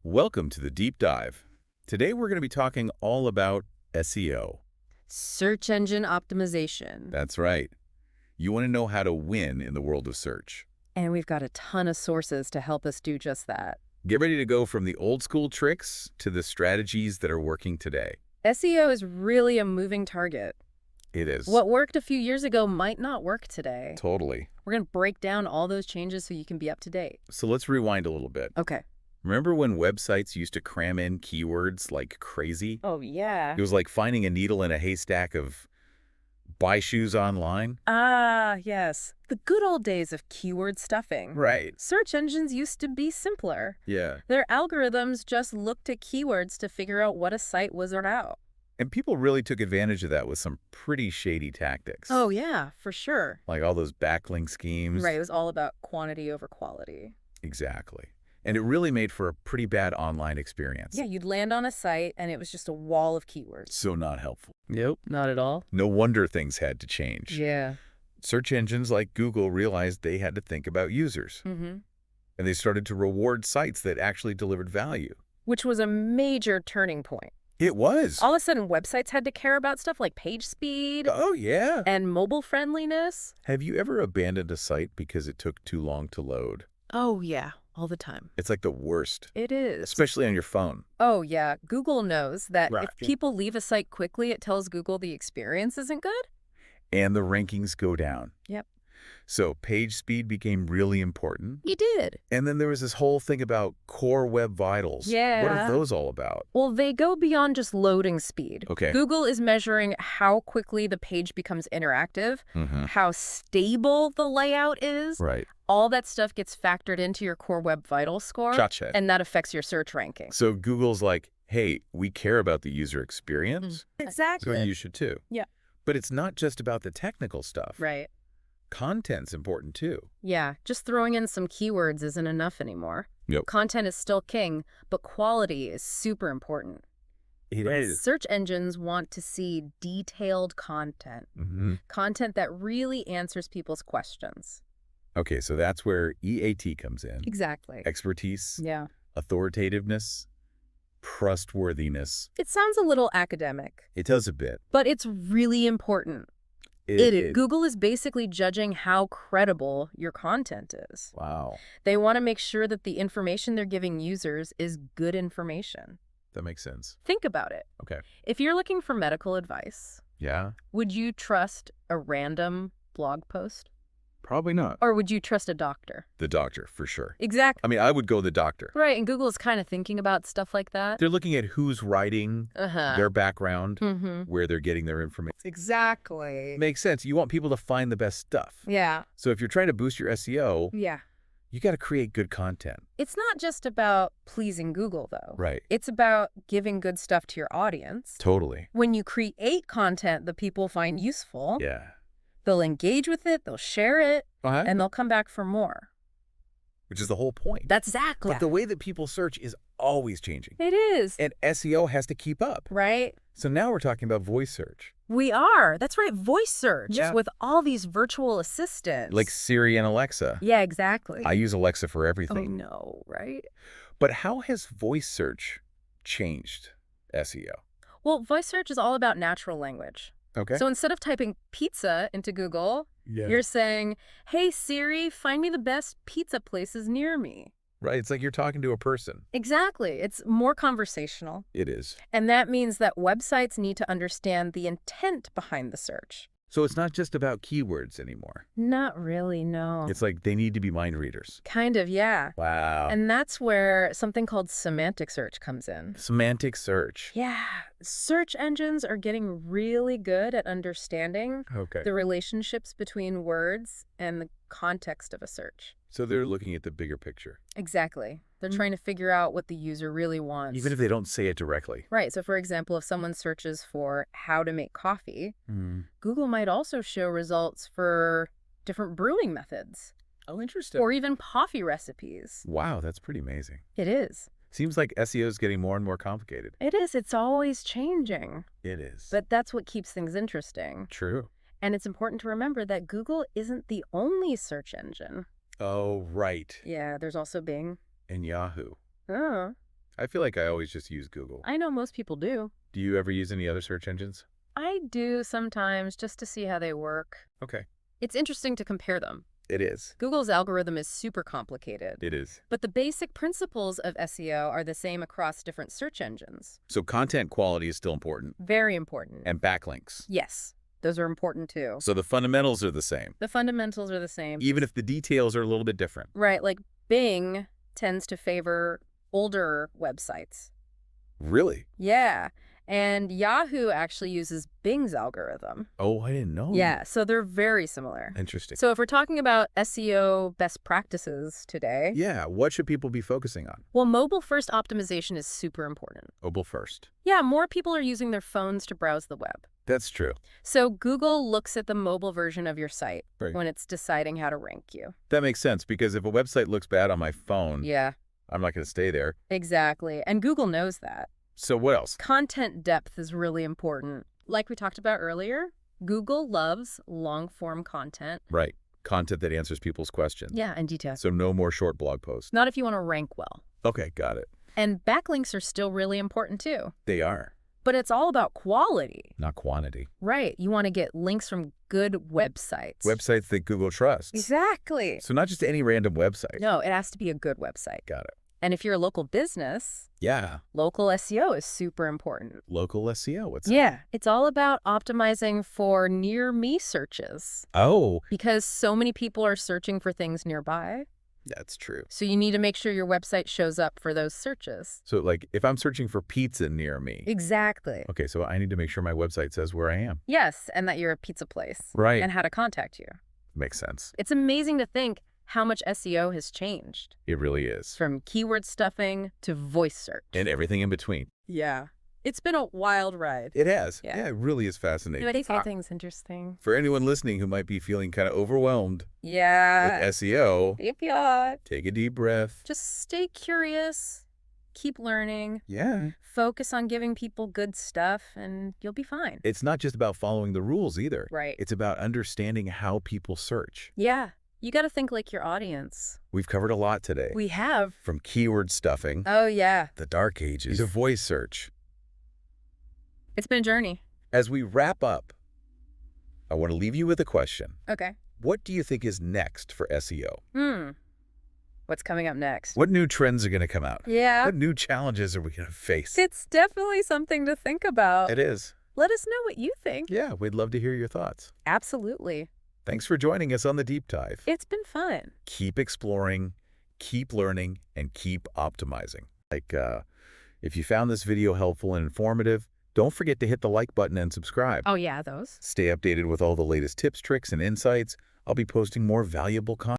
Welcome to the Deep Dive. Today we're going to be talking all about SEO. Search engine optimization. That's right. You want to know how to win in the world of search. And we've got a ton of sources to help us do just that. Get ready to go from the old school tricks to the strategies that are working today. SEO is really a moving target. It is. What worked a few years ago might not work today. Totally. We're going to break down all those changes so you can be up to date. So let's rewind a little bit. Okay. Remember when websites used to cram in keywords like crazy? Oh, yeah. It was like finding a needle in a haystack of buy shoes online. Ah, yes. The good old days of keyword stuffing. Right. Search engines used to be simpler. Yeah. Their algorithms just looked at keywords to figure out what a site was about. And people really took advantage of that with some pretty shady tactics. Oh, yeah, for sure. Like all those backlink schemes. Right, it was all about quantity over quality. Exactly. And it really made for a pretty bad online experience. Yeah, you'd land on a site and it was just a wall of keywords. So not helpful. Nope, not at all. No wonder things had to change. Yeah. Search engines like Google realized they had to think about users. Mm-hmm. And they started to reward sites that actually delivered value. Which was a major turning point. It was. All of a sudden, websites had to care about stuff like page speed Oh, yeah. and mobile friendliness. Have you ever abandoned a site because it took too long to load? Oh, yeah, all the time. It's like the worst, It is. especially on your phone. Oh, yeah. Google knows that Right. if people leave a site quickly, it tells Google the experience isn't good. And the rankings go down. Yep. So page speed became really important. You did. And then there was this whole thing about core web vitals. Yeah. What are those all about? Well, they go beyond just loading speed. Okay. Google is measuring how quickly the page becomes interactive, how stable the layout is. Right. All that stuff gets factored into your core web vital score, Gotcha. and that affects your search ranking. So Google's like, hey, we care about the user experience. So Exactly. you should too. Yeah. But it's not just about the technical stuff. Right. Content's important too. Yeah, just throwing in some keywords isn't enough anymore. Yep. Content is still king, but quality is super important. It is. Search engines want to see detailed content, content that really answers people's questions. Okay, so that's where EAT comes in. Exactly. Expertise, Yeah. authoritativeness, trustworthiness. It sounds a little academic, It does a bit. but it's really important. Google is basically judging how credible your content is. Wow. They want to make sure that the information they're giving users is good information. That makes sense. Think about it. Okay. If you're looking for medical advice, Yeah? would you trust a random blog post? Probably not. Or would you trust a doctor? The doctor, for sure. Exactly. I mean, I would go the doctor. Right, and Google is kind of thinking about stuff like that. They're looking at who's writing, their background, Mm-hmm. where they're getting their information. Exactly. Makes sense. You want people to find the best stuff. Yeah. So if you're trying to boost your SEO, Yeah. you got to create good content. It's not just about pleasing Google, though. Right. It's about giving good stuff to your audience. Totally. When you create content that people find useful, Yeah. they'll engage with it, they'll share it, and they'll come back for more. Which is the whole point. That's exactly. But the way that people search is always changing. It is. And SEO has to keep up. Right? So now we're talking about voice search. We are. That's right. Voice search Yeah. with all these virtual assistants. Like Siri and Alexa. Yeah, exactly. I use Alexa for Oh, everything. no, right? But how has voice search changed SEO? Well, voice search is all about natural language. Okay. So instead of typing pizza into Google, you're saying, hey, Siri, find me the best pizza places near me. Right. It's like you're talking to a person. Exactly. It's more conversational. It is. And that means that websites need to understand the intent behind the search. So it's not just about keywords anymore. Not really, no. It's like they need to be mind readers. Kind of, yeah. Wow. And that's where something called semantic search comes in. Semantic search. Yeah. Search engines are getting really good at understanding Okay. the relationships between words and the context of a search. So they're looking at the bigger picture. Exactly. They're trying to figure out what the user really wants. Even if they don't say it directly. Right. So, for example, if someone searches for how to make coffee, Google might also show results for different brewing methods. Oh, interesting. Or even coffee recipes. Wow, that's pretty amazing. It is. Seems like SEO is getting more and more complicated. It is. It's always changing. It is. But that's what keeps things interesting. True. And it's important to remember that Google isn't the only search engine. Oh, right. Yeah, there's also Bing. And Yahoo. Oh. I feel like I always just use Google. I know most people do. Do you ever use any other search engines? I do sometimes just to see how they work. Okay. It's interesting to compare them. It is. Google's algorithm is super complicated. It is. But the basic principles of SEO are the same across different search engines. So content quality is still important. Very important. And backlinks. Yes, those are important too. So the fundamentals are the same, The fundamentals are the same. even if the details are a little bit different. Right, like Bing tends to favor older websites. Really? Yeah, and Yahoo actually uses Bing's algorithm. Oh, I didn't know. Yeah, so they're very similar. Interesting. So if we're talking about SEO best practices today, Yeah, what should people be focusing on? well, mobile-first optimization is super important. Mobile first. Yeah, more people are using their phones to browse the web. That's true. So Google looks at the mobile version of your site Right. when it's deciding how to rank you. That makes sense, because if a website looks bad on my phone, Yeah, I'm not going to stay there. exactly. And Google knows that. So what else? Content depth is really important. Like we talked about earlier, Google loves long-form content. Right. Content that answers people's questions. Yeah, and detail. So no more short blog posts. Not if you want to rank well. Okay, got it. And backlinks are still really important too. They are, But it's all about quality. not quantity. Right. You want to get links from good websites. Websites that Google trusts. Exactly. So not just any random website. No, it has to be a good website. Got it. And if you're a local business, Yeah. local SEO is super important. Local SEO. What's Yeah. It's all about optimizing for near me searches Oh, because so many people are searching for things nearby. that's true. So you need to make sure your website shows up for those searches. So like if I'm searching for pizza near me. Exactly. Okay, so I need to make sure my website says where I am. Yes, and that you're a pizza place. Right. And how to contact you. Makes sense. It's amazing to think how much SEO has changed. It really is. From keyword stuffing to voice search. And everything in between. Yeah. It's been a wild ride. It has. Yeah. Yeah, it really is fascinating. Everything's interesting. For anyone listening who might be feeling kind of overwhelmed Yeah. with SEO, If you take a deep breath. just stay curious, keep learning, Yeah. focus on giving people good stuff, and you'll be fine. It's not just about following the rules either. Right. It's about understanding how people search. Yeah. You got to think like your audience. We've covered a lot today. We have. From keyword stuffing, Oh, yeah. the dark ages, to voice search. It's been a journey. As we wrap up, I want to leave you with a question. Okay. What do you think is next for SEO? What's coming up next? What new trends are going to come out? Yeah. What new challenges are we going to face? It's definitely something to think about. It is. Let us know what you think. Yeah, we'd love to hear your thoughts. Absolutely. Thanks for joining us on the Deep Dive. It's been fun. Keep exploring, keep learning, and keep optimizing. If you found this video helpful and informative, don't forget to hit the like button and subscribe. Oh, yeah, those. Stay updated with all the latest tips, tricks, and insights. I'll be posting more valuable content.